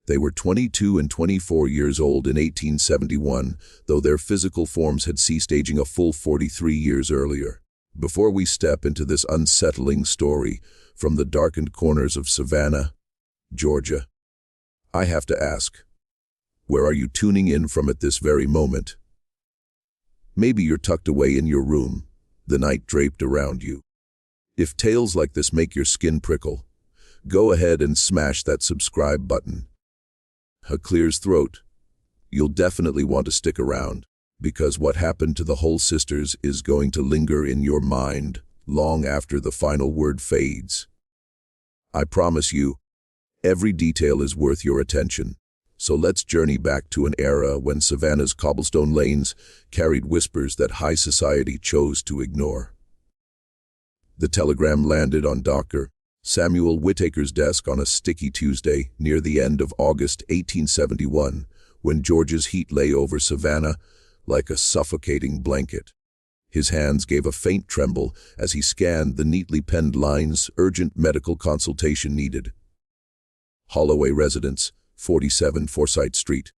They were 22 and 24 years old in 1871, though their physical forms had ceased aging a full 43 years earlier. Before we step into this unsettling story from the darkened corners of Savannah, Georgia, I have to ask, where are you tuning in from at this very moment? Maybe you're tucked away in your room, the night draped around you. If tales like this make your skin prickle, go ahead and smash that subscribe button. A clear's throat. You'll definitely want to stick around, because what happened to the Hull sisters is going to linger in your mind long after the final word fades. I promise you, every detail is worth your attention. So let's journey back to an era when Savannah's cobblestone lanes carried whispers that high society chose to ignore. The telegram landed on Dr. Samuel Whittaker's desk on a sticky Tuesday near the end of August 1871, when Georgia's heat lay over Savannah like a suffocating blanket. His hands gave a faint tremble as he scanned the neatly penned lines, urgent medical consultation needed. Holloway residence, 47 Forsyth Street.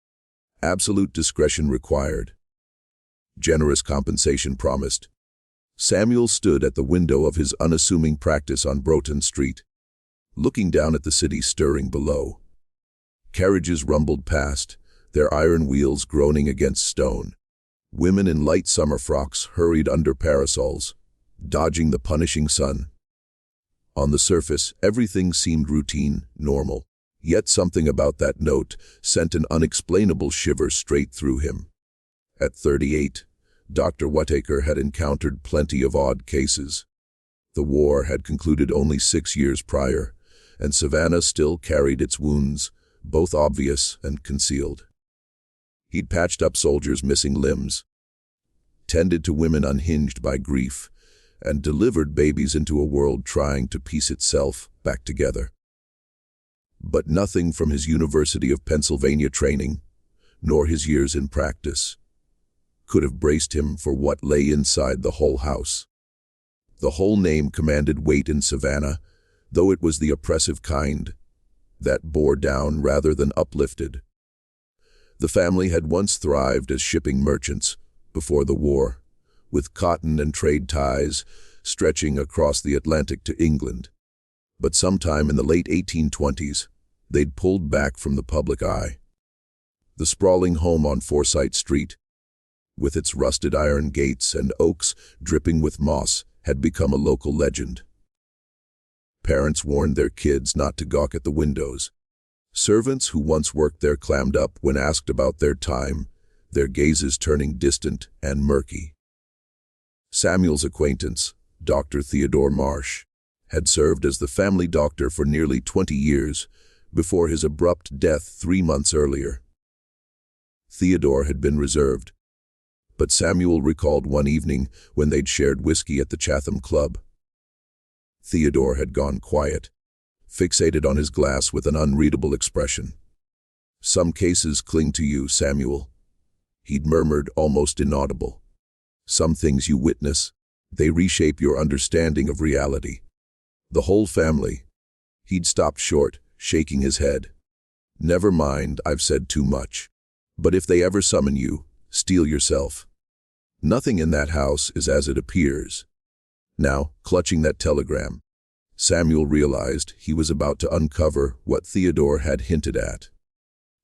Absolute discretion required. Generous compensation promised. Samuel stood at the window of his unassuming practice on Broughton Street, looking down at the city stirring below. Carriages rumbled past, their iron wheels groaning against stone. Women in light summer frocks hurried under parasols, dodging the punishing sun. On the surface, everything seemed routine, normal. Yet something about that note sent an unexplainable shiver straight through him. At 38, Dr. Whittaker had encountered plenty of odd cases. The war had concluded only 6 years prior, and Savannah still carried its wounds, both obvious and concealed. He'd patched up soldiers' missing limbs, tended to women unhinged by grief, and delivered babies into a world trying to piece itself back together. But nothing from his University of Pennsylvania training, nor his years in practice, could have braced him for what lay inside the Hull house. The Hull name commanded weight in Savannah, though it was the oppressive kind that bore down rather than uplifted. The family had once thrived as shipping merchants before the war, with cotton and trade ties stretching across the Atlantic to England. But sometime in the late 1820s, they'd pulled back from the public eye. The sprawling home on Forsyth Street, with its rusted iron gates and oaks dripping with moss, had become a local legend. Parents warned their kids not to gawk at the windows. Servants who once worked there clammed up when asked about their time, their gazes turning distant and murky. Samuel's acquaintance, Dr. Theodore Marsh, had served as the family doctor for nearly 20 years before his abrupt death 3 months earlier. Theodore had been reserved, but Samuel recalled one evening when they'd shared whiskey at the Chatham Club. Theodore had gone quiet, fixated on his glass with an unreadable expression. "Some cases cling to you, Samuel," he'd murmured, almost inaudible. "Some things you witness, they reshape your understanding of reality. The whole family." He'd stopped short, shaking his head. "Never mind, I've said too much. But if they ever summon you, steel yourself. Nothing in that house is as it appears." Now, clutching that telegram, Samuel realized he was about to uncover what Theodore had hinted at.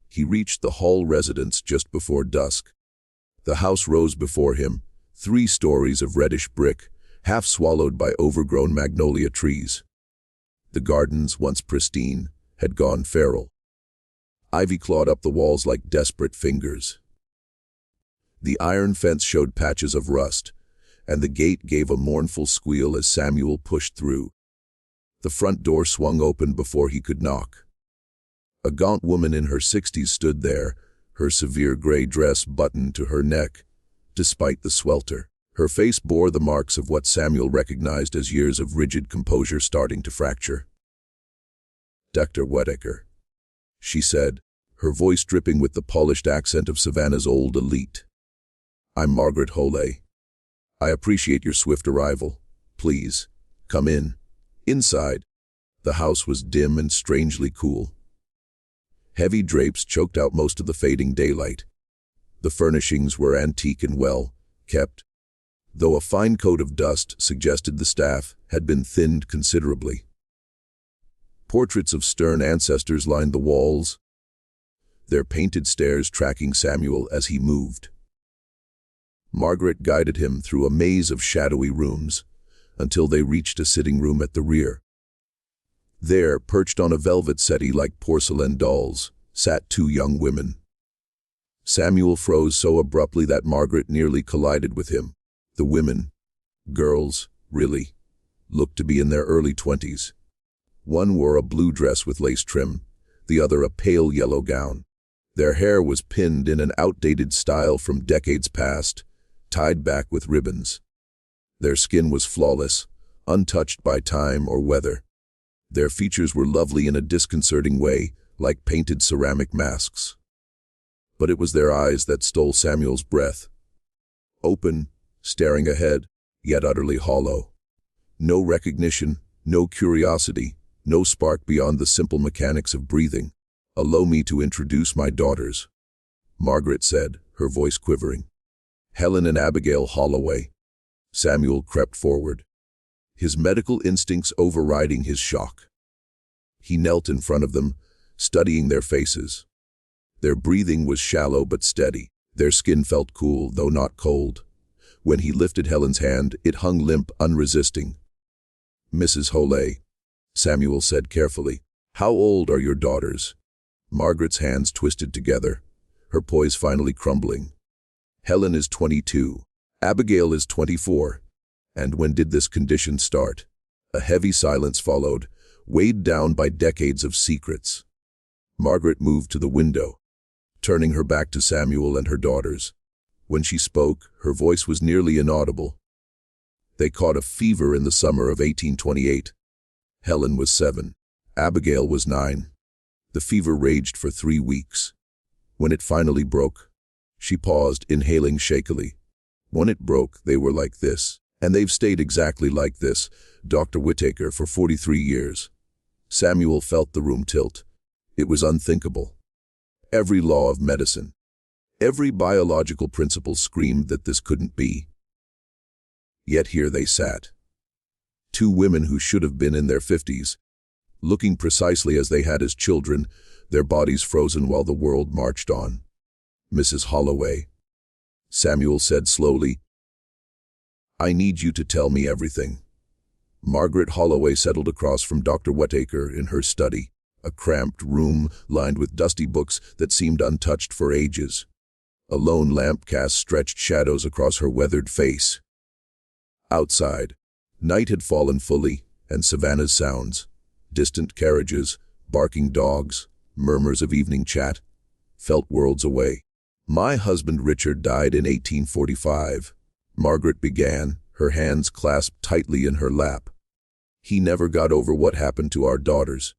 He reached the Hull residence just before dusk. The house rose before him, 3 stories of reddish brick, half swallowed by overgrown magnolia trees. The gardens, once pristine, had gone feral. Ivy clawed up the walls like desperate fingers. The iron fence showed patches of rust, and the gate gave a mournful squeal as Samuel pushed through. The front door swung open before he could knock. A gaunt woman in her 60s stood there, her severe gray dress buttoned to her neck, despite the swelter. Her face bore the marks of what Samuel recognized as years of rigid composure starting to fracture. "Dr. Whittaker," she said, her voice dripping with the polished accent of Savannah's old elite. "I'm Margaret Holley. I appreciate your swift arrival. Please, come in." Inside, the house was dim and strangely cool. Heavy drapes choked out most of the fading daylight. The furnishings were antique and well kept, though a fine coat of dust suggested the staff had been thinned considerably. Portraits of stern ancestors lined the walls, their painted stares tracking Samuel as he moved. Margaret guided him through a maze of shadowy rooms until they reached a sitting room at the rear. There, perched on a velvet settee like porcelain dolls, sat two young women. Samuel froze so abruptly that Margaret nearly collided with him. The women, girls, really, looked to be in their early 20s. One wore a blue dress with lace trim, the other a pale yellow gown. Their hair was pinned in an outdated style from decades past, tied back with ribbons. Their skin was flawless, untouched by time or weather. Their features were lovely in a disconcerting way, like painted ceramic masks. But it was their eyes that stole Samuel's breath. Open, staring ahead, yet utterly hollow. No recognition, no curiosity, no spark beyond the simple mechanics of breathing. "Allow me to introduce my daughters," Margaret said, her voice quivering. "Helen and Abigail Holloway." Samuel crept forward, his medical instincts overriding his shock. He knelt in front of them, studying their faces. Their breathing was shallow but steady. Their skin felt cool, though not cold. When he lifted Helen's hand, it hung limp, unresisting. "Mrs. Holloway," Samuel said carefully, "how old are your daughters?" Margaret's hands twisted together, her poise finally crumbling. "Helen is 22. Abigail is 24. And when did this condition start?" A heavy silence followed, weighed down by decades of secrets. Margaret moved to the window, turning her back to Samuel and her daughters. When she spoke, her voice was nearly inaudible. "They caught a fever in the summer of 1828. Helen was 7. Abigail was 9. The fever raged for 3 weeks. When it finally broke," she paused, inhaling shakily. "When it broke, they were like this. And they've stayed exactly like this, Dr. Whittaker, for 43 years. Samuel felt the room tilt. It was unthinkable. Every law of medicine, every biological principle screamed that this couldn't be. Yet here they sat. Two women who should have been in their 50s, looking precisely as they had as children, their bodies frozen while the world marched on. "Mrs. Holloway," Samuel said slowly, "I need you to tell me everything." Margaret Holloway settled across from Dr. Whittaker in her study, a cramped room lined with dusty books that seemed untouched for ages. A lone lamp cast stretched shadows across her weathered face. Outside, night had fallen fully, and savannah's sounds, distant carriages, barking dogs, murmurs of evening chat, felt worlds away. "My husband Richard died in 1845, Margaret began, her hands clasped tightly in her lap. "He never got over what happened to our daughters.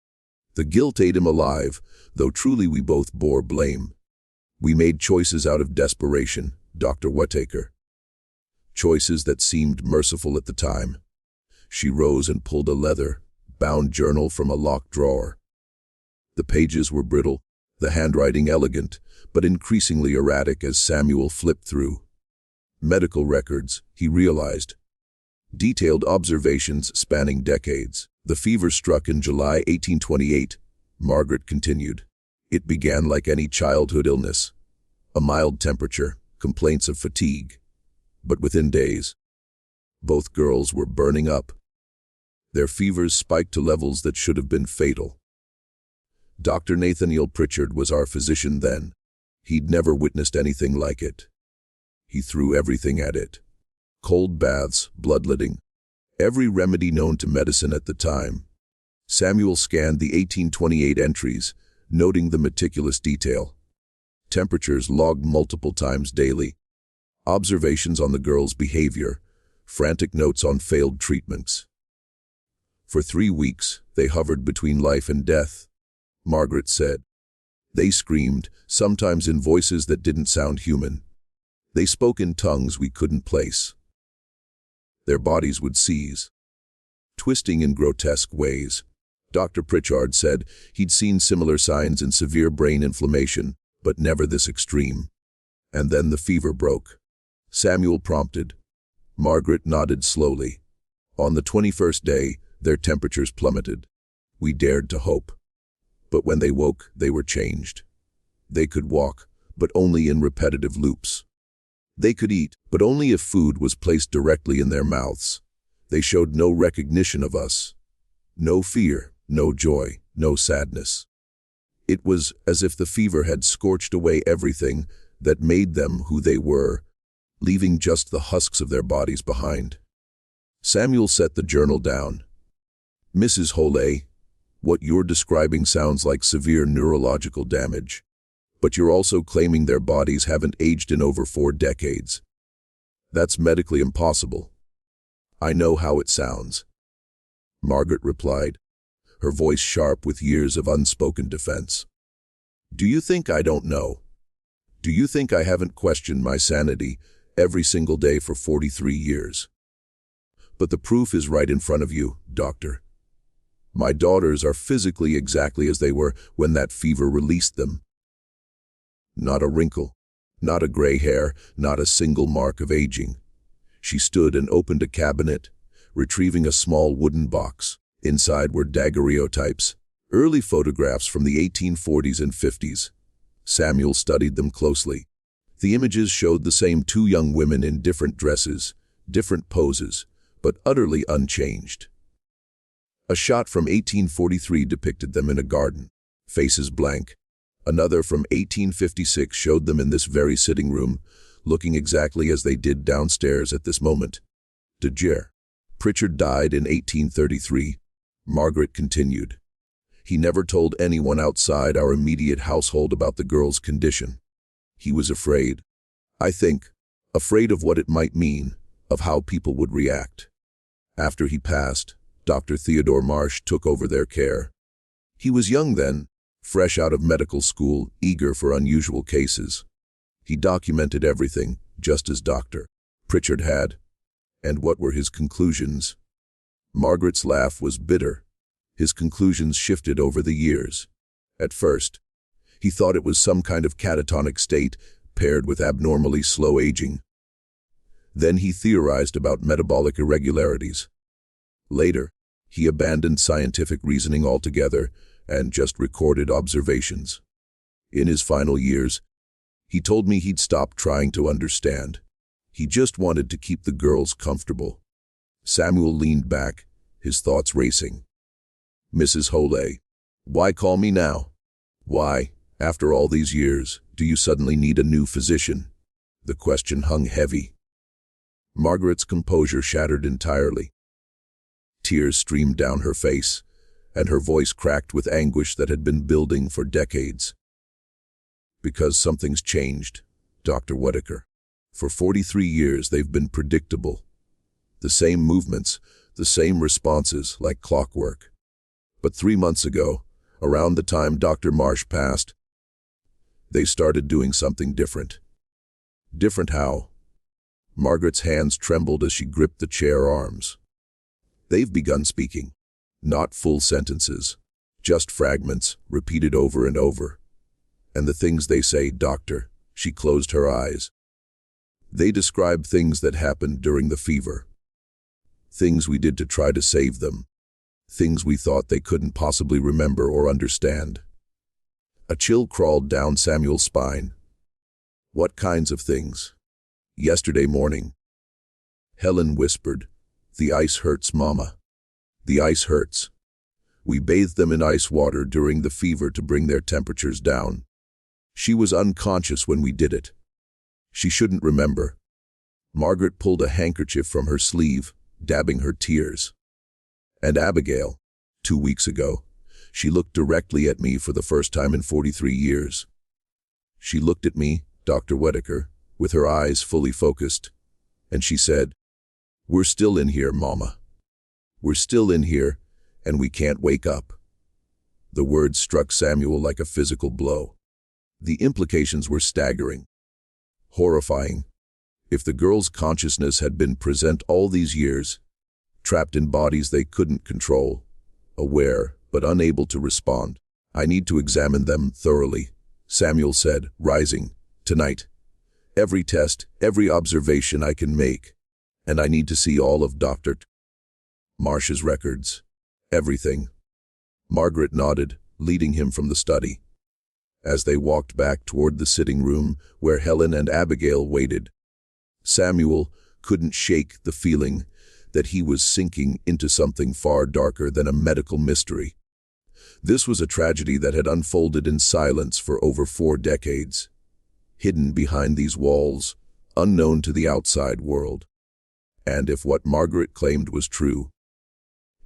The guilt ate him alive, though truly we both bore blame. We made choices out of desperation, Dr. Whittaker. Choices that seemed merciful at the time." She rose and pulled a leather-bound journal from a locked drawer. The pages were brittle, the handwriting elegant, but increasingly erratic as Samuel flipped through. Medical records, he realized. Detailed observations spanning decades. "The fever struck in July 1828, Margaret continued. "It began like any childhood illness. A mild temperature, complaints of fatigue. But within days, both girls were burning up. Their fevers spiked to levels that should have been fatal. Dr. Nathaniel Pritchard was our physician then. He'd never witnessed anything like it. He threw everything at it. Cold baths, bloodletting, every remedy known to medicine at the time." Samuel scanned the 1828 entries, noting the meticulous detail. Temperatures logged multiple times daily. Observations on the girls' behavior, frantic notes on failed treatments. "For 3 weeks, they hovered between life and death," Margaret said. "They screamed, sometimes in voices that didn't sound human. They spoke in tongues we couldn't place. Their bodies would seize, twisting in grotesque ways." Dr. Pritchard said he'd seen similar signs in severe brain inflammation, but never this extreme. And then the fever broke. Samuel prompted. Margaret nodded slowly. On the 21st day, their temperatures plummeted. We dared to hope. But when they woke, they were changed. They could walk, but only in repetitive loops. They could eat, but only if food was placed directly in their mouths. They showed no recognition of us. No fear, no joy, no sadness. It was as if the fever had scorched away everything that made them who they were, leaving just the husks of their bodies behind. Samuel set the journal down. Mrs. Holey, what you're describing sounds like severe neurological damage. But you're also claiming their bodies haven't aged in over 4 decades. That's medically impossible. I know how it sounds. Margaret replied, her voice sharp with years of unspoken defense. Do you think I don't know? Do you think I haven't questioned my sanity every single day for 43 years? But the proof is right in front of you, doctor. My daughters are physically exactly as they were when that fever released them. Not a wrinkle, not a gray hair, not a single mark of aging. She stood and opened a cabinet, retrieving a small wooden box. Inside were daguerreotypes, early photographs from the 1840s and 50s. Samuel studied them closely. The images showed the same 2 young women in different dresses, different poses, but utterly unchanged. A shot from 1843 depicted them in a garden, faces blank. Another from 1856 showed them in this very sitting room, looking exactly as they did downstairs at this moment. Pritchard died in 1833. Margaret continued. He never told anyone outside our immediate household about the girl's condition. He was afraid. I think, afraid of what it might mean, of how people would react. After he passed, Dr. Theodore Marsh took over their care. He was young then, fresh out of medical school, eager for unusual cases. He documented everything, just as Dr. Pritchard had. And what were his conclusions? Margaret's laugh was bitter. His conclusions shifted over the years. At first, he thought it was some kind of catatonic state paired with abnormally slow aging. Then he theorized about metabolic irregularities. Later, he abandoned scientific reasoning altogether and just recorded observations. In his final years, he told me he'd stopped trying to understand. He just wanted to keep the girls comfortable. Samuel leaned back, his thoughts racing. Mrs. Holey, why call me now? Why, after all these years, do you suddenly need a new physician? The question hung heavy. Margaret's composure shattered entirely. Tears streamed down her face, and her voice cracked with anguish that had been building for decades. Because something's changed, Dr. Whittaker. For 43 years they've been predictable. The same movements, the same responses, like clockwork. But 3 months ago, around the time Dr. Marsh passed, they started doing something different. Different how? Margaret's hands trembled as she gripped the chair arms. They've begun speaking. Not full sentences, just fragments, repeated over and over. And the things they say, doctor, she closed her eyes. They describe things that happened during the fever. Things we did to try to save them. Things we thought they couldn't possibly remember or understand. A chill crawled down Samuel's spine. What kinds of things? Yesterday morning. Helen whispered, "The ice hurts, Mama. The ice hurts. We bathed them in ice water during the fever to bring their temperatures down. She was unconscious when we did it. She shouldn't remember." Margaret pulled a handkerchief from her sleeve, dabbing her tears. And Abigail, 2 weeks ago, she looked directly at me for the first time in 43 years. She looked at me, Dr. Whittaker, with her eyes fully focused, and she said, "We're still in here, Mama. We're still in here, and we can't wake up." The words struck Samuel like a physical blow. The implications were staggering, horrifying. If the girl's consciousness had been present all these years, trapped in bodies they couldn't control, aware but unable to respond. "I need to examine them thoroughly," Samuel said, rising. "Tonight. Every test, every observation I can make. And I need to see all of Dr. Marsh's records. Everything." Margaret nodded, leading him from the study. As they walked back toward the sitting room where Helen and Abigail waited, Samuel couldn't shake the feeling that he was sinking into something far darker than a medical mystery. This was a tragedy that had unfolded in silence for over 4 decades, hidden behind these walls, unknown to the outside world. And if what Margaret claimed was true,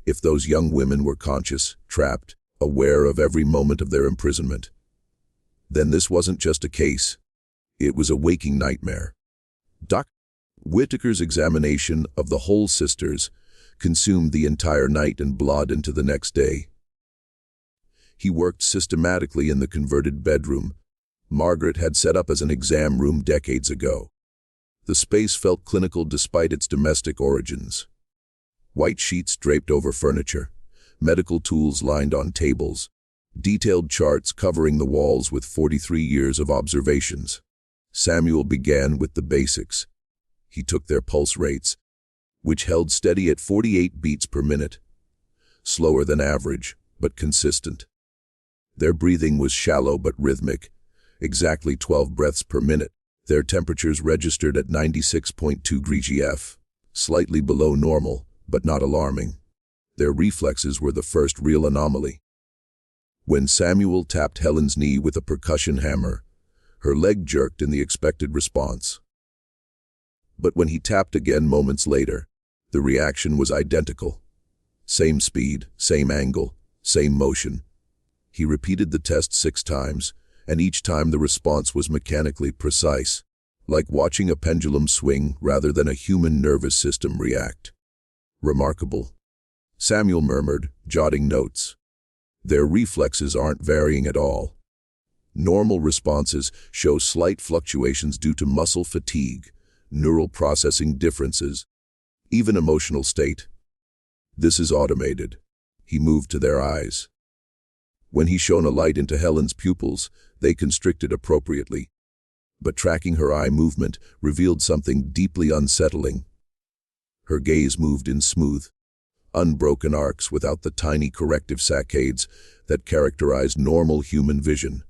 if those young women were conscious, trapped, aware of every moment of their imprisonment, then this wasn't just a case. It was a waking nightmare. Dr. Whitaker's examination of the whole sisters consumed the entire night and bled into the next day. He worked systematically in the converted bedroom Margaret had set up as an exam room decades ago. The space felt clinical despite its domestic origins. White sheets draped over furniture, medical tools lined on tables, detailed charts covering the walls with 43 years of observations. Samuel began with the basics. He took their pulse rates, which held steady at 48 beats per minute, slower than average, but consistent. Their breathing was shallow but rhythmic, exactly 12 breaths per minute. Their temperatures registered at 96.2 degrees F, slightly below normal, but not alarming. Their reflexes were the first real anomaly. When Samuel tapped Helen's knee with a percussion hammer, her leg jerked in the expected response. But when he tapped again moments later, the reaction was identical. Same speed, same angle, same motion. He repeated the test 6 times, and each time the response was mechanically precise, like watching a pendulum swing rather than a human nervous system react. "Remarkable," Samuel murmured, jotting notes. "Their reflexes aren't varying at all. Normal responses show slight fluctuations due to muscle fatigue, neural processing differences, even emotional state. This is automated." He moved to their eyes. When he shone a light into Helen's pupils, they constricted appropriately. But tracking her eye movement revealed something deeply unsettling. Her gaze moved in smooth, unbroken arcs without the tiny corrective saccades that characterized normal human vision.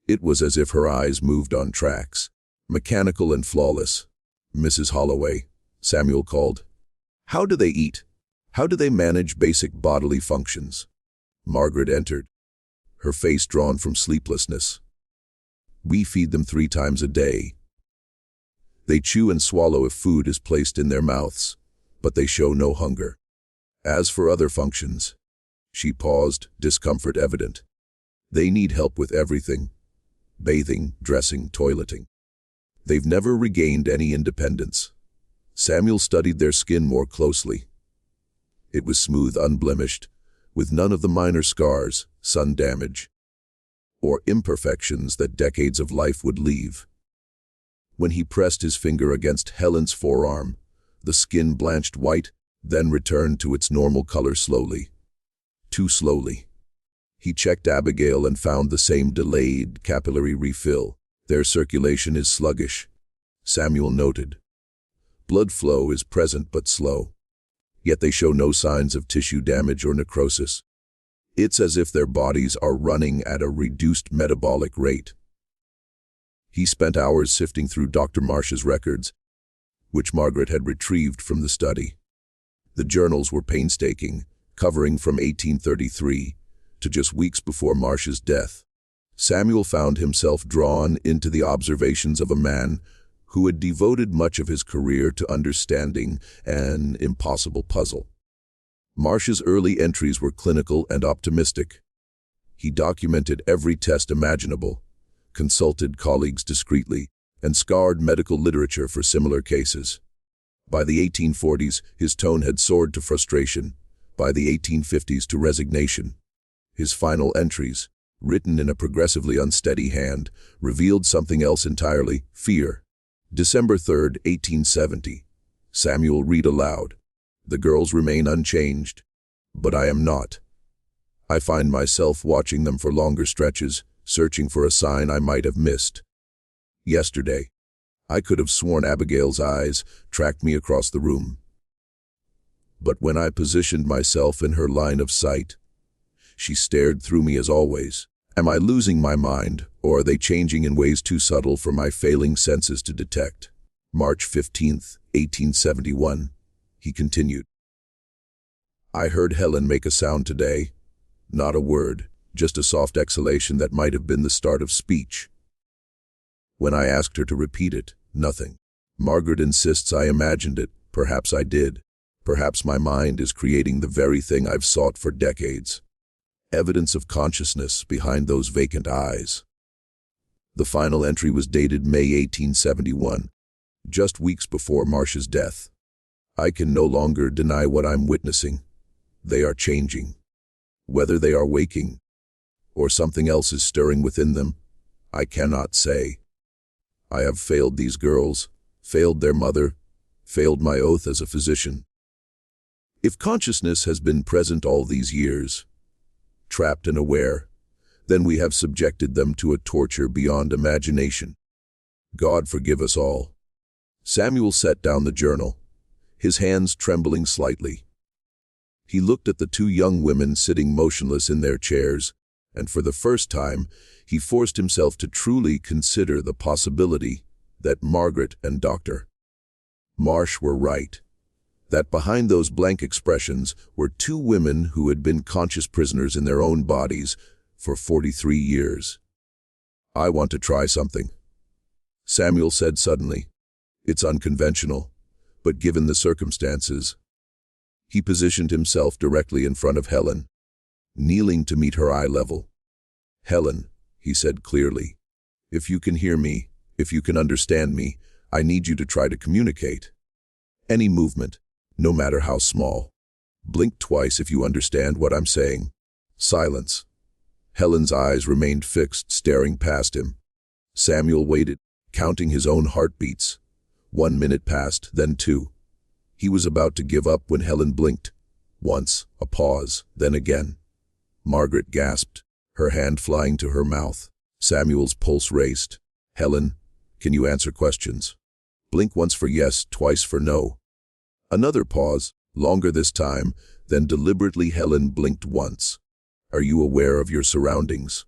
It was as if her eyes moved on tracks, mechanical and flawless. "Mrs. Holloway," Samuel called. "How do they eat? How do they manage basic bodily functions?" Margaret entered, her face drawn from sleeplessness. "We feed them 3 times a day. They chew and swallow if food is placed in their mouths, but they show no hunger. As for other functions," she paused, discomfort evident, "they need help with everything. Bathing, dressing, toileting. They've never regained any independence." Samuel studied their skin more closely. It was smooth, unblemished, with none of the minor scars, sun damage, or imperfections that decades of life would leave. When he pressed his finger against Helen's forearm, the skin blanched white, then returned to its normal color slowly. Too slowly. He checked Abigail and found the same delayed capillary refill. "Their circulation is sluggish," Samuel noted. "Blood flow is present but slow. Yet they show no signs of tissue damage or necrosis. It's as if their bodies are running at a reduced metabolic rate." He spent hours sifting through Dr. Marsh's records, which Margaret had retrieved from the study. The journals were painstaking, covering from 1833 to just weeks before Marsh's death. Samuel found himself drawn into the observations of a man who had devoted much of his career to understanding an impossible puzzle. Marsh's early entries were clinical and optimistic. He documented every test imaginable, consulted colleagues discreetly, and scoured medical literature for similar cases. By the 1840s, his tone had soared to frustration. By the 1850s, to resignation. His final entries, written in a progressively unsteady hand, revealed something else entirely: fear. December 3, 1870. Samuel read aloud. "The girls remain unchanged, but I am not. I find myself watching them for longer stretches, searching for a sign I might have missed. Yesterday, I could have sworn Abigail's eyes tracked me across the room. But when I positioned myself in her line of sight, she stared through me as always. Am I losing my mind, or are they changing in ways too subtle for my failing senses to detect? March 15th, 1871, he continued. I heard Helen make a sound today. Not a word, just a soft exhalation that might have been the start of speech. When I asked her to repeat it, nothing. Margaret insists I imagined it. Perhaps I did. Perhaps my mind is creating the very thing I've sought for decades. Evidence of consciousness behind those vacant eyes. The final entry was dated May 1871, just weeks before Marcia's death. I can no longer deny what I'm witnessing. They are changing. Whether they are waking, or something else is stirring within them, I cannot say. I have failed these girls, failed their mother, failed my oath as a physician. If consciousness has been present all these years, trapped and aware, then we have subjected them to a torture beyond imagination. God forgive us all. Samuel set down the journal, his hands trembling slightly. He looked at the two young women sitting motionless in their chairs, and for the first time, he forced himself to truly consider the possibility that Margaret and Dr. Marsh were right. That behind those blank expressions were two women who had been conscious prisoners in their own bodies for 43 years. I want to try something, Samuel said suddenly. It's unconventional, but given the circumstances. He positioned himself directly in front of Helen, kneeling to meet her eye level. Helen, he said clearly, if you can hear me, if you can understand me, I need you to try to communicate. Any movement, no matter how small. Blink twice if you understand what I'm saying. Silence. Helen's eyes remained fixed, staring past him. Samuel waited, counting his own heartbeats. 1 minute passed, then 2. He was about to give up when Helen blinked. Once, a pause, then again. Margaret gasped, her hand flying to her mouth. Samuel's pulse raced. Helen, can you answer questions? Blink once for yes, twice for no. Another pause, longer this time, then deliberately Helen blinked once. Are you aware of your surroundings?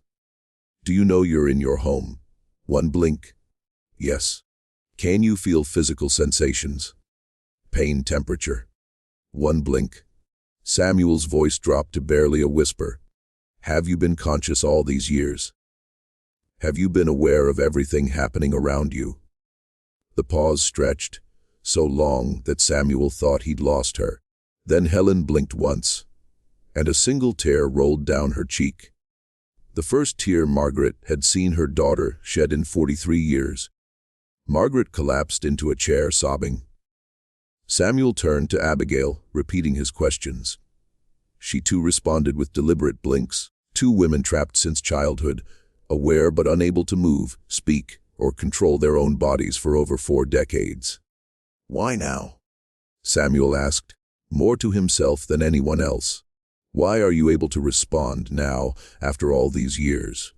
Do you know you're in your home? 1 blink. Yes. Can you feel physical sensations? Pain, temperature. 1 blink. Samuel's voice dropped to barely a whisper. Have you been conscious all these years? Have you been aware of everything happening around you? The pause stretched, so long that Samuel thought he'd lost her. Then Helen blinked once, and a single tear rolled down her cheek. The first tear Margaret had seen her daughter shed in 43 years. Margaret collapsed into a chair, sobbing. Samuel turned to Abigail, repeating his questions. She too responded with deliberate blinks. 2 women trapped since childhood, aware but unable to move, speak, or control their own bodies for over 4 decades. Why now? Samuel asked, more to himself than anyone else. Why are you able to respond now, after all these years?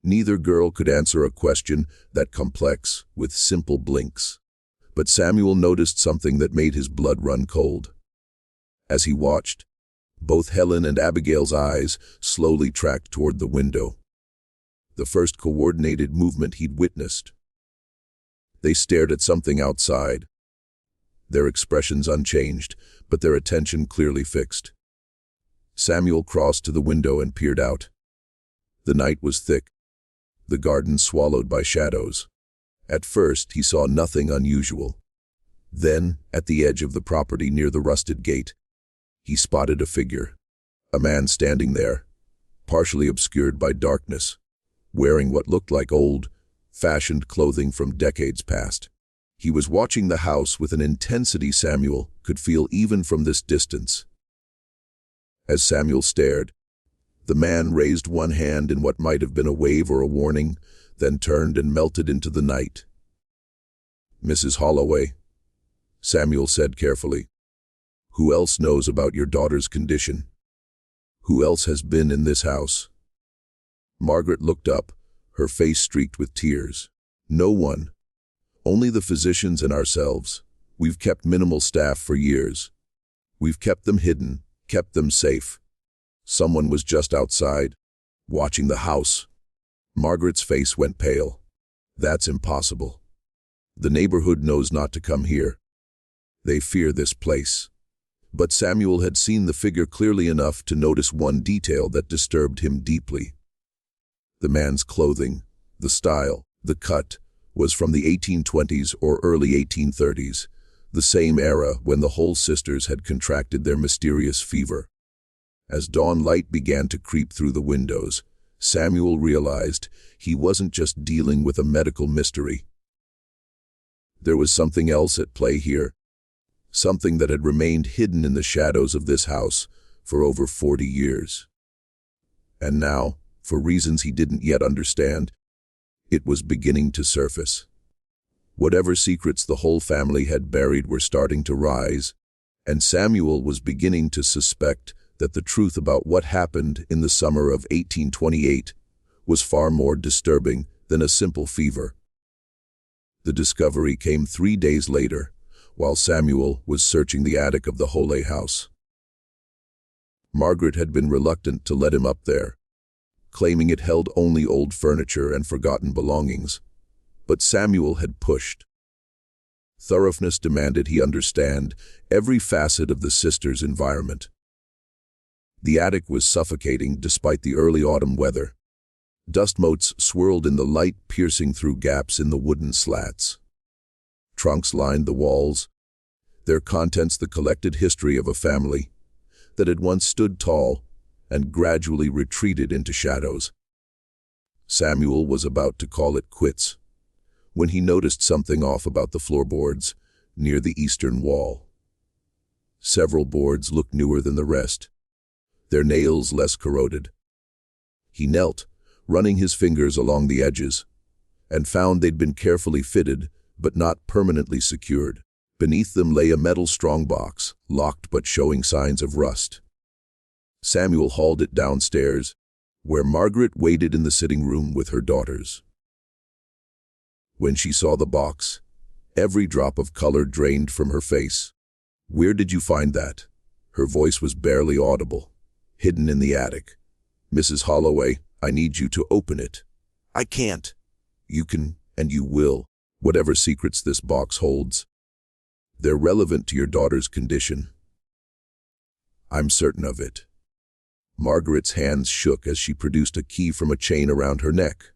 Neither girl could answer a question that complex with simple blinks. But Samuel noticed something that made his blood run cold. As he watched, both Helen and Abigail's eyes slowly tracked toward the window. The first coordinated movement he'd witnessed. They stared at something outside, their expressions unchanged, but their attention clearly fixed. Samuel crossed to the window and peered out. The night was thick, the garden swallowed by shadows. At first, he saw nothing unusual. Then, at the edge of the property near the rusted gate, he spotted a figure, a man standing there, partially obscured by darkness, wearing what looked like old-fashioned clothing from decades past. He was watching the house with an intensity Samuel could feel even from this distance. As Samuel stared, the man raised one hand in what might have been a wave or a warning, then turned and melted into the night. Mrs. Holloway, Samuel said carefully, who else knows about your daughter's condition? Who else has been in this house? Margaret looked up, her face streaked with tears. No one. Only the physicians and ourselves. We've kept minimal staff for years. We've kept them hidden, kept them safe. Someone was just outside, watching the house. Margaret's face went pale. That's impossible. The neighborhood knows not to come here. They fear this place. But Samuel had seen the figure clearly enough to notice one detail that disturbed him deeply. The man's clothing, the style, the cut, was from the 1820s or early 1830s, the same era when the Whole sisters had contracted their mysterious fever. As dawn light began to creep through the windows, Samuel realized he wasn't just dealing with a medical mystery. There was something else at play here, something that had remained hidden in the shadows of this house for over 40 years. And now, for reasons he didn't yet understand, it was beginning to surface. Whatever secrets the whole family had buried were starting to rise, and Samuel was beginning to suspect that the truth about what happened in the summer of 1828 was far more disturbing than a simple fever. The discovery came 3 days later, while Samuel was searching the attic of the Hole house. Margaret had been reluctant to let him up there, claiming it held only old furniture and forgotten belongings. But Samuel had pushed. Thoroughness demanded he understand every facet of the sisters' environment. The attic was suffocating despite the early autumn weather. Dust motes swirled in the light, piercing through gaps in the wooden slats. Trunks lined the walls, their contents the collected history of a family that had once stood tall and gradually retreated into shadows. Samuel was about to call it quits when he noticed something off about the floorboards near the eastern wall. Several boards looked newer than the rest, their nails less corroded. He knelt, running his fingers along the edges, and found they'd been carefully fitted but not permanently secured. Beneath them lay a metal strongbox, locked but showing signs of rust. Samuel hauled it downstairs, where Margaret waited in the sitting room with her daughters. When she saw the box, every drop of color drained from her face. "Where did you find that?" Her voice was barely audible. "Hidden in the attic. Mrs. Holloway, I need you to open it." "I can't." "You can, and you will, whatever secrets this box holds. They're relevant to your daughter's condition." "I'm certain of it." Margaret's hands shook as she produced a key from a chain around her neck.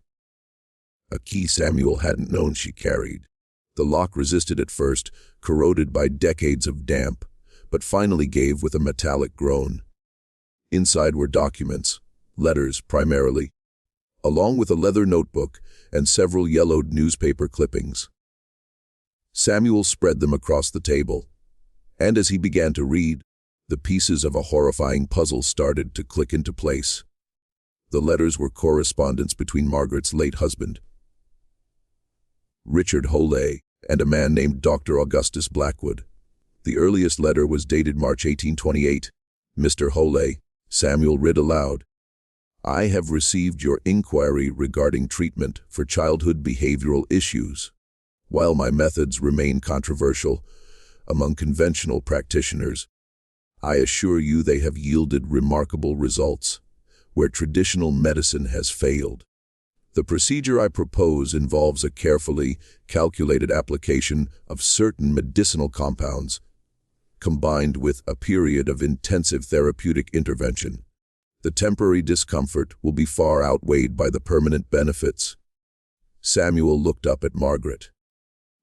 A key Samuel hadn't known she carried. The lock resisted at first, corroded by decades of damp, but finally gave with a metallic groan. Inside were documents, letters primarily, along with a leather notebook and several yellowed newspaper clippings. Samuel spread them across the table, and as he began to read, the pieces of a horrifying puzzle started to click into place. The letters were correspondence between Margaret's late husband, Richard Hole, and a man named Dr. Augustus Blackwood. The earliest letter was dated March 1828. "Mr. Hole," Samuel read aloud, "I have received your inquiry regarding treatment for childhood behavioral issues. While my methods remain controversial among conventional practitioners, I assure you they have yielded remarkable results where traditional medicine has failed. The procedure I propose involves a carefully calculated application of certain medicinal compounds, combined with a period of intensive therapeutic intervention. The temporary discomfort will be far outweighed by the permanent benefits." Samuel looked up at Margaret.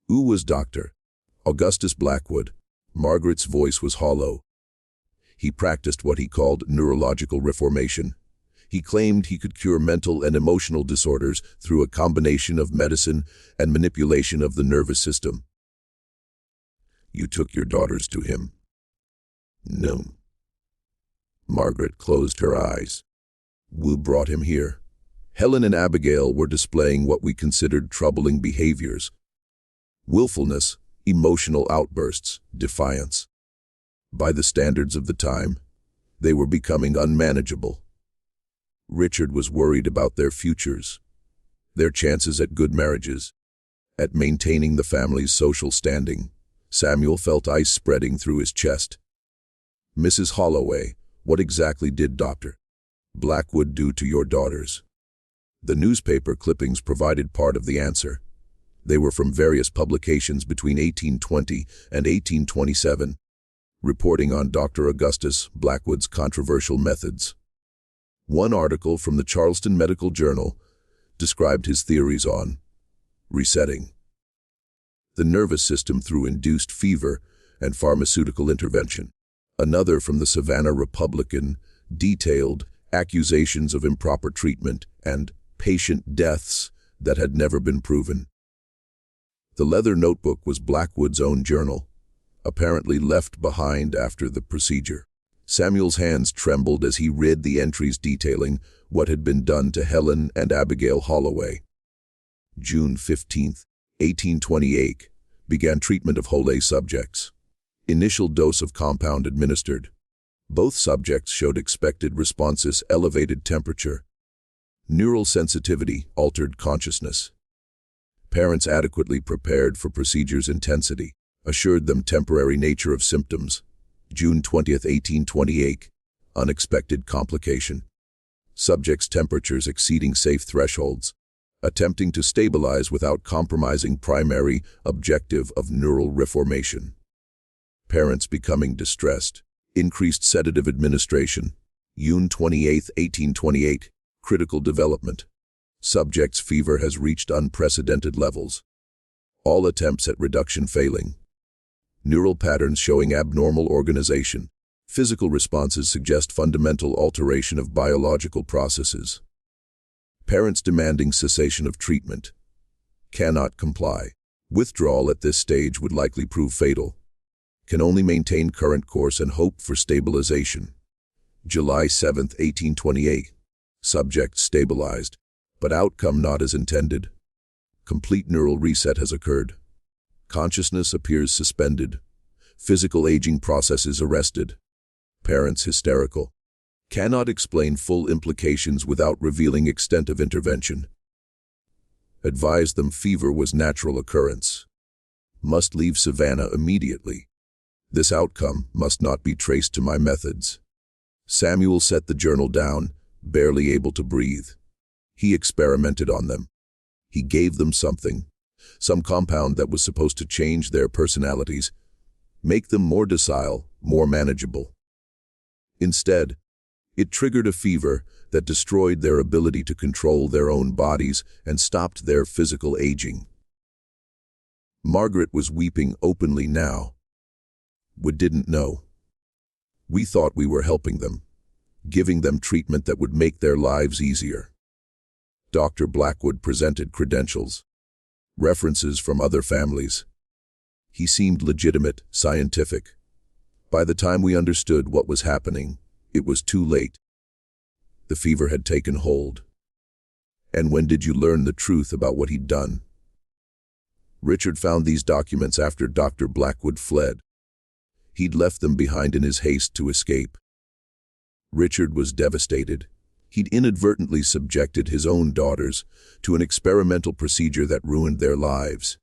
"Who was Dr. Augustus Blackwood?" Margaret's voice was hollow. "He practiced what he called neurological reformation. He claimed he could cure mental and emotional disorders through a combination of medicine and manipulation of the nervous system." "You took your daughters to him?" "No." Margaret closed her eyes. "We brought him here. Helen and Abigail were displaying what we considered troubling behaviors. Willfulness, emotional outbursts, defiance. By the standards of the time, They were becoming unmanageable. Richard was worried about their futures, their chances at good marriages, at maintaining the family's social standing. Samuel felt ice spreading through his chest. "Mrs. Holloway, what exactly did Dr. Blackwood do to your daughters?" The newspaper clippings provided part of the answer. They were from various publications between 1820 and 1827, reporting on Dr. Augustus Blackwood's controversial methods. One article from the Charleston Medical Journal described his theories on resetting the nervous system through induced fever and pharmaceutical intervention. Another from the Savannah Republican detailed accusations of improper treatment and patient deaths that had never been proven. The leather notebook was Blackwood's own journal, apparently left behind after the procedure. Samuel's hands trembled as he read the entries detailing what had been done to Helen and Abigail Holloway. June 15, 1828, began treatment of Holloway subjects. Initial dose of compound administered. Both subjects showed expected responses: elevated temperature, neural sensitivity, altered consciousness. Parents adequately prepared for procedure's intensity, assured them temporary nature of symptoms. June 20, 1828, unexpected complication. Subjects' temperatures exceeding safe thresholds, attempting to stabilize without compromising primary objective of neural reformation. Parents becoming distressed. Increased sedative administration. June 28, 1828, critical development. Subject's fever has reached unprecedented levels. All attempts at reduction failing. Neural patterns showing abnormal organization. Physical responses suggest fundamental alteration of biological processes. Parents demanding cessation of treatment. Cannot comply. Withdrawal at this stage would likely prove fatal. Can only maintain current course and hope for stabilization. July 7, 1828. Subject stabilized, but outcome not as intended. Complete neural reset has occurred. Consciousness appears suspended. Physical aging processes arrested. Parents hysterical. Cannot explain full implications without revealing extent of intervention. Advised them fever was natural occurrence. Must leave Savannah immediately. This outcome must not be traced to my methods. Samuel set the journal down, barely able to breathe. He experimented on them. He gave them something, some compound that was supposed to change their personalities, make them more docile, more manageable. Instead, it triggered a fever that destroyed their ability to control their own bodies and stopped their physical aging. Margaret was weeping openly now. We didn't know. We thought we were helping them, giving them treatment that would make their lives easier. Dr. Blackwood presented credentials, references from other families. He seemed legitimate, scientific. By the time we understood what was happening, it was too late. The fever had taken hold. And when did you learn the truth about what he'd done? Richard found these documents after Dr. Blackwood fled. He'd left them behind in his haste to escape. Richard was devastated. He'd inadvertently subjected his own daughters to an experimental procedure that ruined their lives.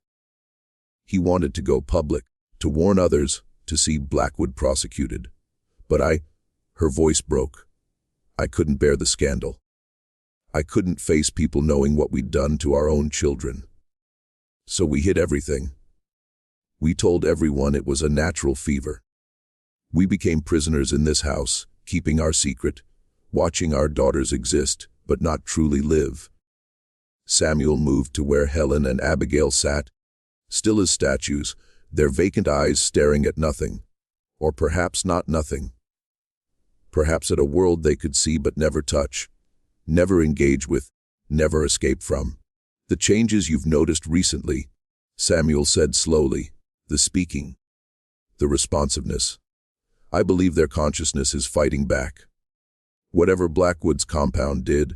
He wanted to go public, to warn others, to see Blackwood prosecuted. But her voice broke. I couldn't bear the scandal. I couldn't face people knowing what we'd done to our own children. So we hid everything. We told everyone it was a natural fever. We became prisoners in this house, keeping our secret, watching our daughters exist, but not truly live. Samuel moved to where Helen and Abigail sat, still as statues, their vacant eyes staring at nothing, or perhaps not nothing. Perhaps at a world they could see but never touch, never engage with, never escape from. The changes you've noticed recently, Samuel said slowly, the speaking, the responsiveness. I believe their consciousness is fighting back. Whatever Blackwood's compound did,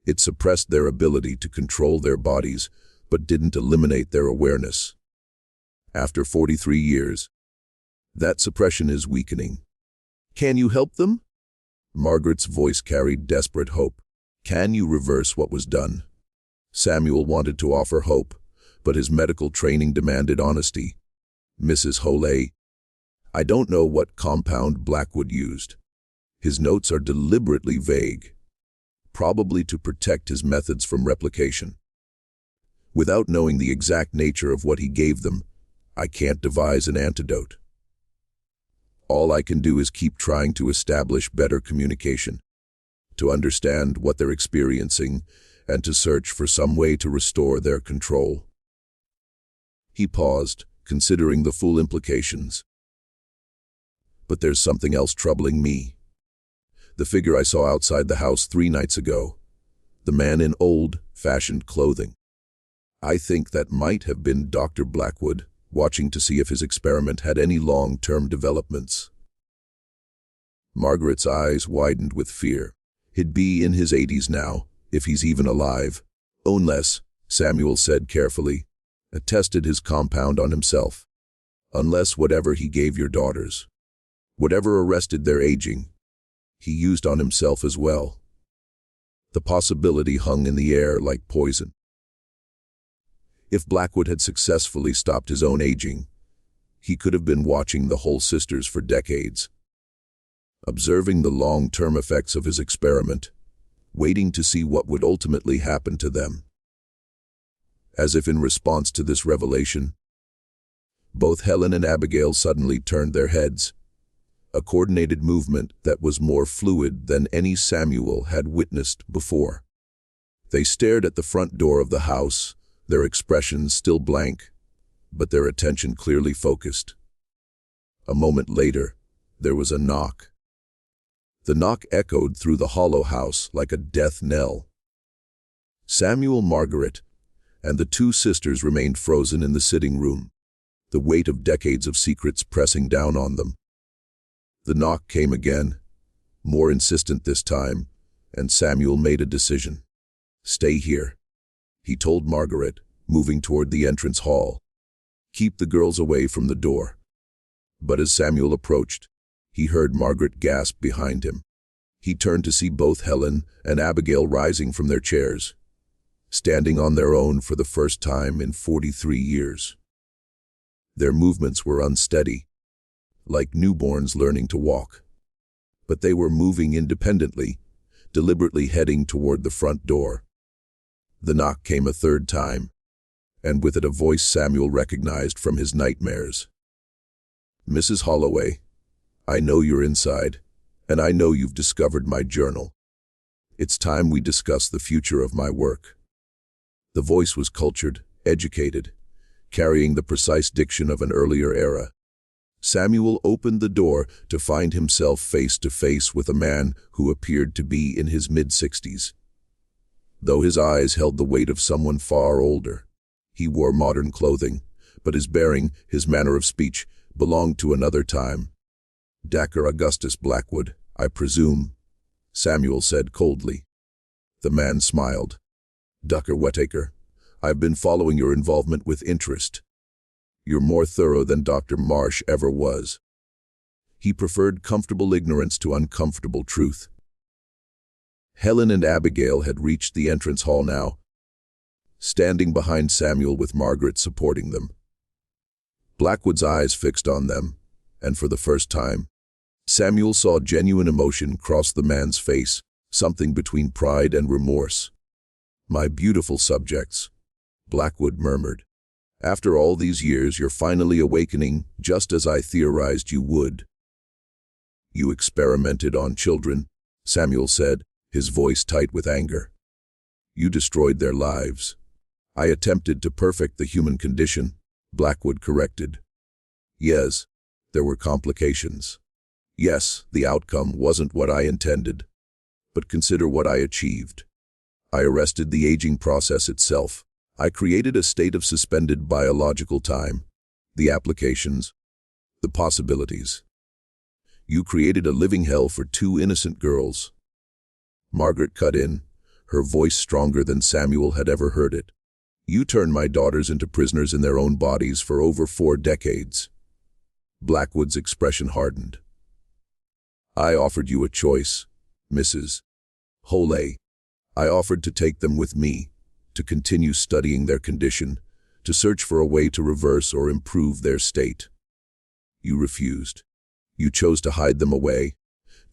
it suppressed their ability to control their bodies, but didn't eliminate their awareness. After 43 years, that suppression is weakening. Can you help them? Margaret's voice carried desperate hope. Can you reverse what was done? Samuel wanted to offer hope, but his medical training demanded honesty. Mrs. Holey, I don't know what compound Blackwood used. His notes are deliberately vague, probably to protect his methods from replication. Without knowing the exact nature of what he gave them, I can't devise an antidote. All I can do is keep trying to establish better communication, to understand what they're experiencing, and to search for some way to restore their control. He paused, considering the full implications. But there's something else troubling me. The figure I saw outside the house 3 nights ago. The man in old-fashioned clothing. I think that might have been Dr. Blackwood, watching to see if his experiment had any long-term developments. Margaret's eyes widened with fear. He'd be in his 80s now, if he's even alive. Unless, Samuel said carefully, tested his compound on himself. Unless whatever he gave your daughters, whatever arrested their aging, he used on himself as well. The possibility hung in the air like poison. If Blackwood had successfully stopped his own aging, he could have been watching the whole sisters for decades, observing the long-term effects of his experiment, waiting to see what would ultimately happen to them. As if in response to this revelation, both Helen and Abigail suddenly turned their heads, a coordinated movement that was more fluid than any Samuel had witnessed before. They stared at the front door of the house, their expressions still blank, but their attention clearly focused. A moment later, there was a knock. The knock echoed through the hollow house like a death knell. Samuel, Margaret, and the 2 sisters remained frozen in the sitting room, the weight of decades of secrets pressing down on them. The knock came again, more insistent this time, and Samuel made a decision. Stay here, he told Margaret, moving toward the entrance hall. Keep the girls away from the door. But as Samuel approached, he heard Margaret gasp behind him. He turned to see both Helen and Abigail rising from their chairs, standing on their own for the first time in 43 years. Their movements were unsteady, like newborns learning to walk. But they were moving independently, deliberately heading toward the front door. The knock came a 3rd time, and with it a voice Samuel recognized from his nightmares. Mrs. Holloway, I know you're inside, and I know you've discovered my journal. It's time we discuss the future of my work. The voice was cultured, educated, carrying the precise diction of an earlier era. Samuel opened the door to find himself face to face with a man who appeared to be in his mid-60s. Though his eyes held the weight of someone far older, he wore modern clothing, but his bearing, his manner of speech, belonged to another time. Dacre Augustus Blackwood, I presume, Samuel said coldly. The man smiled. Dr. Whittaker, I've been following your involvement with interest. You're more thorough than Dr. Marsh ever was. He preferred comfortable ignorance to uncomfortable truth. Helen and Abigail had reached the entrance hall now, standing behind Samuel with Margaret supporting them. Blackwood's eyes fixed on them, and for the first time, Samuel saw genuine emotion cross the man's face, something between pride and remorse. My beautiful subjects, Blackwood murmured. After all these years, you're finally awakening, just as I theorized you would. You experimented on children, Samuel said, his voice tight with anger. You destroyed their lives. I attempted to perfect the human condition, Blackwood corrected. Yes, there were complications. Yes, the outcome wasn't what I intended. But consider what I achieved. I arrested the aging process itself. I created a state of suspended biological time. The applications, the possibilities. You created a living hell for 2 innocent girls. Margaret cut in, her voice stronger than Samuel had ever heard it. You turned my daughters into prisoners in their own bodies for over 4 decades. Blackwood's expression hardened. I offered you a choice, Mrs. Hole, I offered to take them with me, to continue studying their condition, to search for a way to reverse or improve their state. You refused. You chose to hide them away,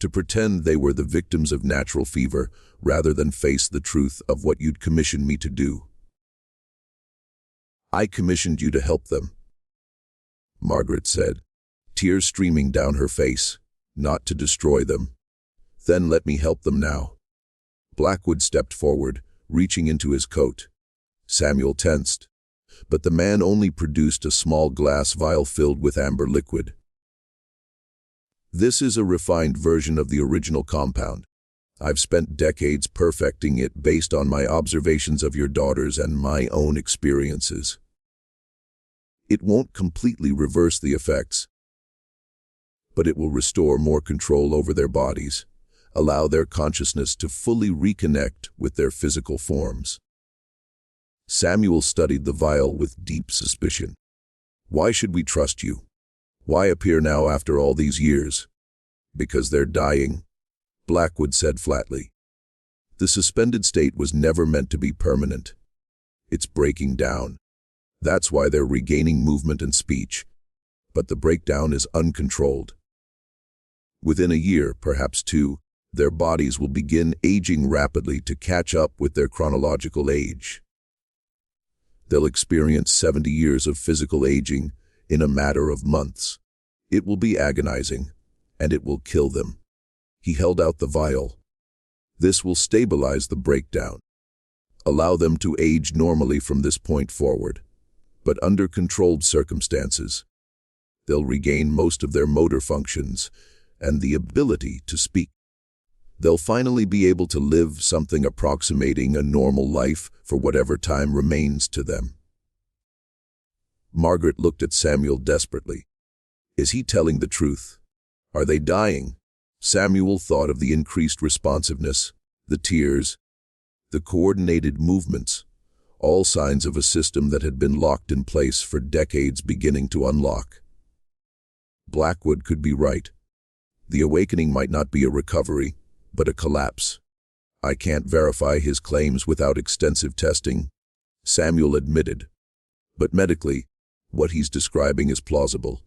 to pretend they were the victims of natural fever rather than face the truth of what you'd commissioned me to do. I commissioned you to help them, Margaret said, tears streaming down her face, not to destroy them. Then let me help them now. Blackwood stepped forward, reaching into his coat. Samuel tensed, but the man only produced a small glass vial filled with amber liquid. This is a refined version of the original compound. I've spent decades perfecting it based on my observations of your daughters and my own experiences. It won't completely reverse the effects, but it will restore more control over their bodies, allow their consciousness to fully reconnect with their physical forms. Samuel studied the vial with deep suspicion. Why should we trust you? Why appear now after all these years? Because they're dying, Blackwood said flatly. The suspended state was never meant to be permanent. It's breaking down. That's why they're regaining movement and speech. But the breakdown is uncontrolled. Within a year, perhaps two, their bodies will begin aging rapidly to catch up with their chronological age. They'll experience 70 years of physical aging in a matter of months. It will be agonizing, and it will kill them. He held out the vial. This will stabilize the breakdown, allow them to age normally from this point forward, but under controlled circumstances. They'll regain most of their motor functions and the ability to speak. They'll finally be able to live something approximating a normal life for whatever time remains to them. Margaret looked at Samuel desperately. Is he telling the truth? Are they dying? Samuel thought of the increased responsiveness, the tears, the coordinated movements, all signs of a system that had been locked in place for decades beginning to unlock. Blackwood could be right. The awakening might not be a recovery, but a collapse. I can't verify his claims without extensive testing, Samuel admitted. But medically, what he's describing is plausible.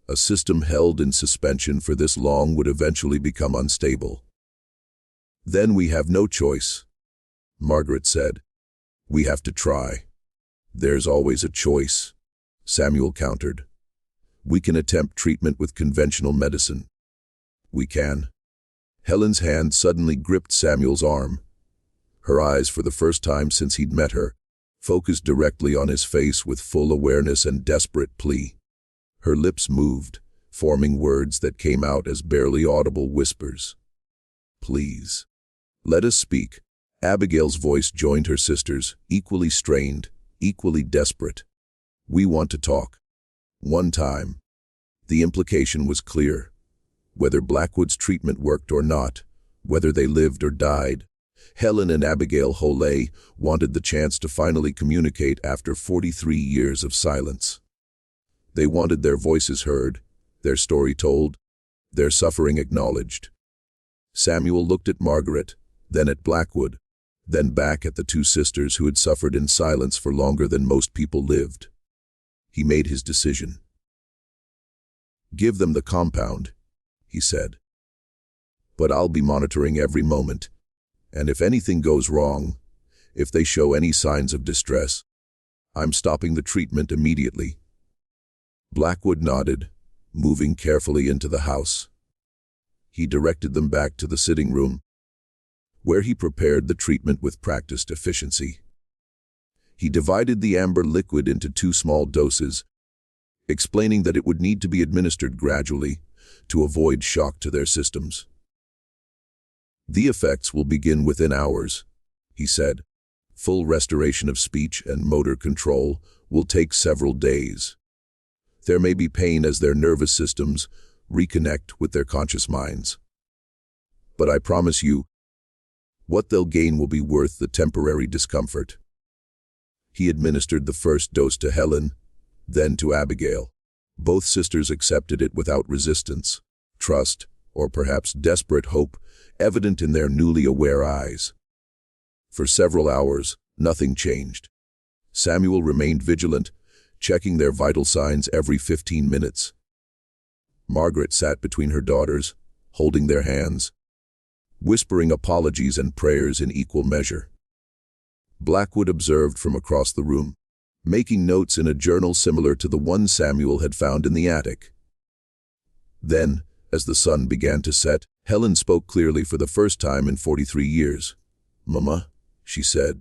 A system held in suspension for this long would eventually become unstable. Then we have no choice, Margaret said. We have to try. There's always a choice, Samuel countered. We can attempt treatment with conventional medicine. We can. Helen's hand suddenly gripped Samuel's arm. Her eyes, for the first time since he'd met her, focused directly on his face with full awareness and desperate plea. Her lips moved, forming words that came out as barely audible whispers. Please, let us speak. Abigail's voice joined her sister's, equally strained, equally desperate. We want to talk. One time. The implication was clear. Whether Blackwood's treatment worked or not, whether they lived or died, Helen and Abigail Hole wanted the chance to finally communicate after 43 years of silence. They wanted their voices heard, their story told, their suffering acknowledged. Samuel looked at Margaret, then at Blackwood, then back at the two sisters who had suffered in silence for longer than most people lived. He made his decision. Give them the compound, he said. But I'll be monitoring every moment, and if anything goes wrong, if they show any signs of distress, I'm stopping the treatment immediately. Blackwood nodded, moving carefully into the house. He directed them back to the sitting room, where he prepared the treatment with practiced efficiency. He divided the amber liquid into 2 small doses, explaining that it would need to be administered gradually to avoid shock to their systems. The effects will begin within hours, he said. Full restoration of speech and motor control will take several days. There may be pain as their nervous systems reconnect with their conscious minds. But I promise you, what they'll gain will be worth the temporary discomfort. He administered the first dose to Helen, then to Abigail. Both sisters accepted it without resistance, trust, or perhaps desperate hope, evident in their newly aware eyes. For several hours, nothing changed. Samuel remained vigilant, checking their vital signs every 15 minutes. Margaret sat between her daughters, holding their hands, whispering apologies and prayers in equal measure. Blackwood observed from across the room, making notes in a journal similar to the one Samuel had found in the attic. Then, as the sun began to set, Helen spoke clearly for the first time in 43 years. "Mama," she said,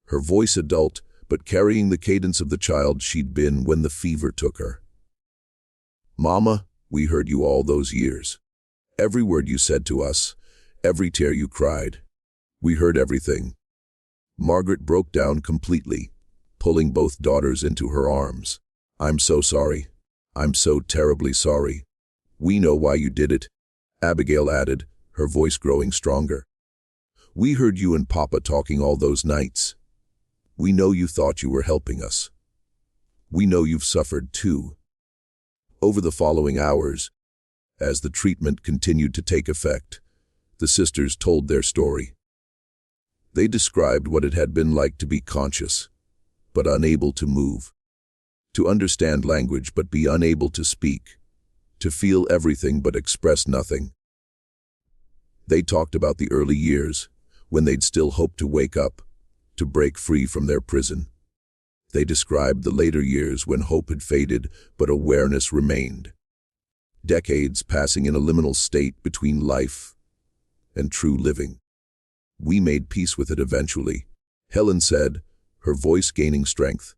her voice adult, but carrying the cadence of the child she'd been when the fever took her. "Mama, we heard you all those years. Every word you said to us, every tear you cried. We heard everything." Margaret broke down completely, pulling both daughters into her arms. "I'm so sorry. I'm so terribly sorry. We know why you did it," Abigail added, her voice growing stronger. "We heard you and Papa talking all those nights. We know you thought you were helping us. We know you've suffered too." Over the following hours, as the treatment continued to take effect, the sisters told their story. They described what it had been like to be conscious, but unable to move, to understand language but be unable to speak, to feel everything but express nothing. They talked about the early years, when they'd still hoped to wake up, to break free from their prison. They described the later years when hope had faded but awareness remained. Decades passing in a liminal state between life and true living. "We made peace with it eventually," Helen said, her voice gaining strength.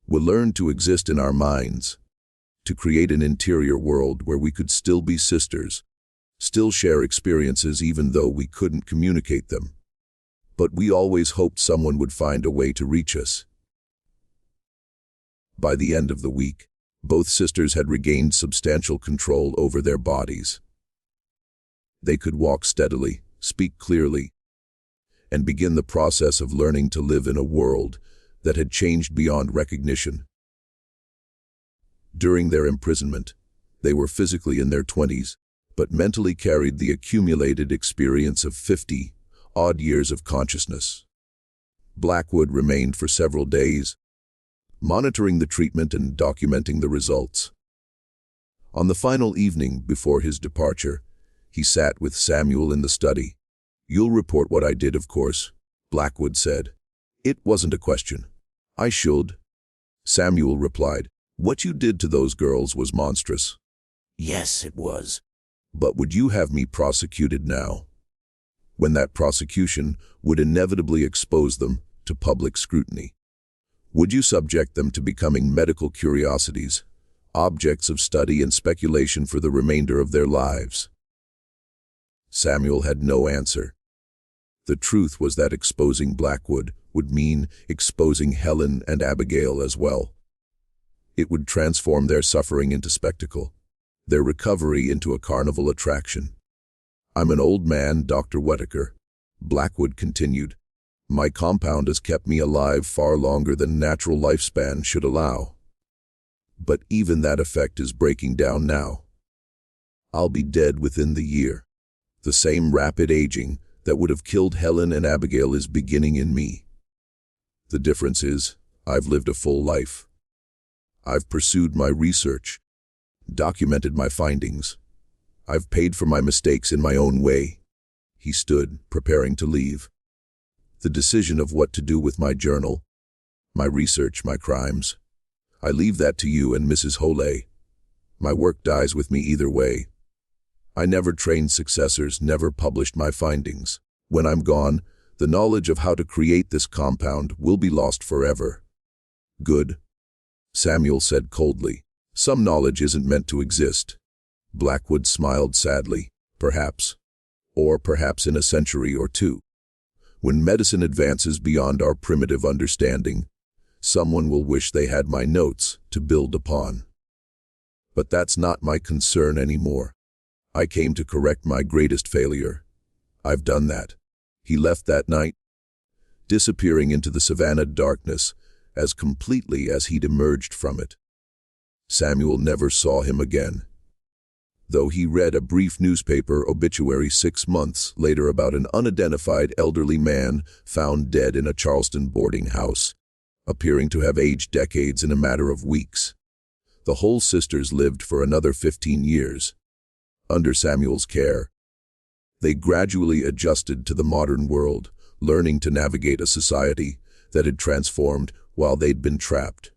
"We learned to exist in our minds, to create an interior world where we could still be sisters, still share experiences even though we couldn't communicate them. But we always hoped someone would find a way to reach us." By the end of the week, both sisters had regained substantial control over their bodies. They could walk steadily, speak clearly, and begin the process of learning to live in a world that had changed beyond recognition. During their imprisonment, they were physically in their 20s, but mentally carried the accumulated experience of 50-odd years of consciousness. Blackwood remained for several days, monitoring the treatment and documenting the results. On the final evening before his departure, he sat with Samuel in the study. "You'll report what I did, of course," Blackwood said. "It wasn't a question." "I should," Samuel replied. "What you did to those girls was monstrous." "Yes, it was." "But would you have me prosecuted now, when that prosecution would inevitably expose them to public scrutiny? Would you subject them to becoming medical curiosities, objects of study and speculation for the remainder of their lives?" Samuel had no answer. The truth was that exposing Blackwood would mean exposing Helen and Abigail as well. It would transform their suffering into spectacle, their recovery into a carnival attraction. "I'm an old man, Dr. Whittaker," Blackwood continued. "My compound has kept me alive far longer than natural lifespan should allow. But even that effect is breaking down now. I'll be dead within the year. The same rapid aging that would have killed Helen and Abigail is beginning in me. The difference is, I've lived a full life. I've pursued my research, documented my findings. I've paid for my mistakes in my own way." He stood, preparing to leave. "The decision of what to do with my journal, my research, my crimes, I leave that to you and Mrs. Holey. My work dies with me either way. I never trained successors, never published my findings. When I'm gone, the knowledge of how to create this compound will be lost forever." "Good," Samuel said coldly. "Some knowledge isn't meant to exist." Blackwood smiled sadly. "Perhaps. Or perhaps in a century or two. When medicine advances beyond our primitive understanding, someone will wish they had my notes to build upon. But that's not my concern anymore. I came to correct my greatest failure. I've done that." He left that night, disappearing into the savannah darkness as completely as he'd emerged from it. Samuel never saw him again. though he read a brief newspaper obituary 6 months later about an unidentified elderly man found dead in a Charleston boarding house, appearing to have aged decades in a matter of weeks. The Hull sisters lived for another 15 years. Under Samuel's care, they gradually adjusted to the modern world, learning to navigate a society that had transformed while they'd been trapped.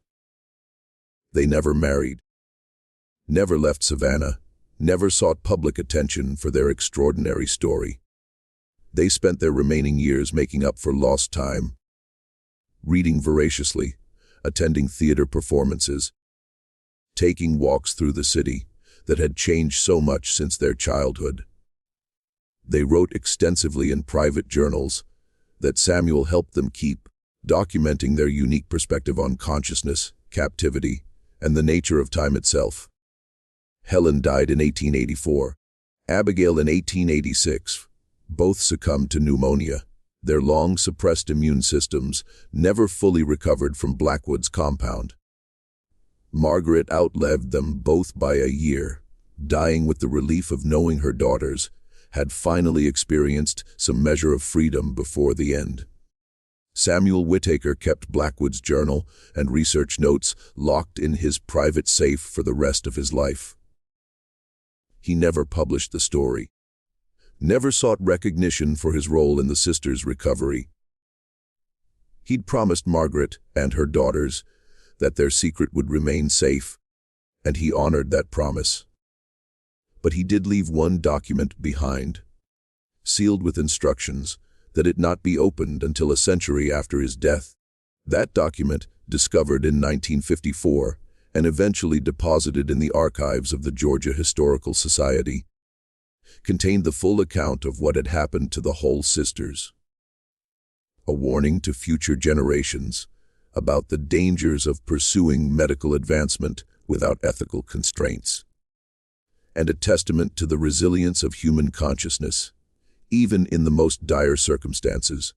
They never married, never left Savannah, never sought public attention for their extraordinary story. They spent their remaining years making up for lost time, reading voraciously, attending theater performances, taking walks through the city that had changed so much since their childhood. They wrote extensively in private journals that Samuel helped them keep, documenting their unique perspective on consciousness, captivity, and the nature of time itself. Helen died in 1884, Abigail in 1886. Both succumbed to pneumonia. Their long-suppressed immune systems never fully recovered from Blackwood's compound. Margaret outlived them both by a year, dying with the relief of knowing her daughters had finally experienced some measure of freedom before the end. Samuel Whittaker kept Blackwood's journal and research notes locked in his private safe for the rest of his life. He never published the story, never sought recognition for his role in the sisters' recovery. He'd promised Margaret and her daughters that their secret would remain safe, and he honored that promise. But he did leave one document behind, sealed with instructions that it not be opened until a century after his death. That document, discovered in 1954 and eventually deposited in the archives of the Georgia Historical Society, contained the full account of what had happened to the Hull sisters. A warning to future generations about the dangers of pursuing medical advancement without ethical constraints, and a testament to the resilience of human consciousness, even in the most dire circumstances.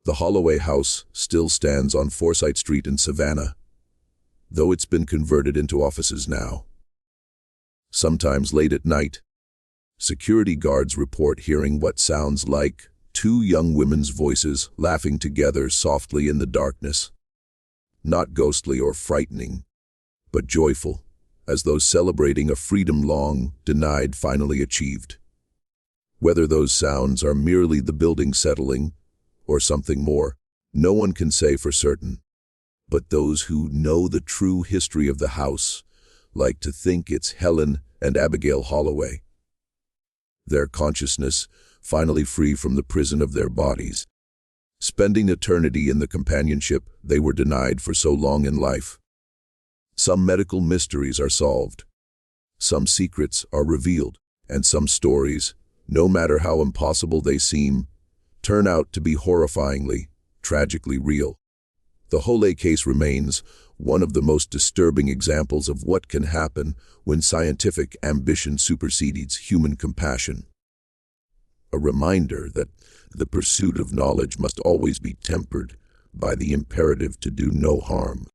The Holloway House still stands on Forsyth Street in Savannah, though it's been converted into offices now. Sometimes late at night, security guards report hearing what sounds like 2 young women's voices laughing together softly in the darkness. Not ghostly or frightening, but joyful, as though celebrating a freedom long denied finally achieved. Whether those sounds are merely the building settling or something more, no one can say for certain. But those who know the true history of the house like to think it's Helen and Abigail Holloway. Their consciousness finally free from the prison of their bodies, spending eternity in the companionship they were denied for so long in life. Some medical mysteries are solved, some secrets are revealed, and some stories, no matter how impossible they seem, turn out to be horrifyingly, tragically real. The Holloway case remains one of the most disturbing examples of what can happen when scientific ambition supersedes human compassion. A reminder that the pursuit of knowledge must always be tempered by the imperative to do no harm.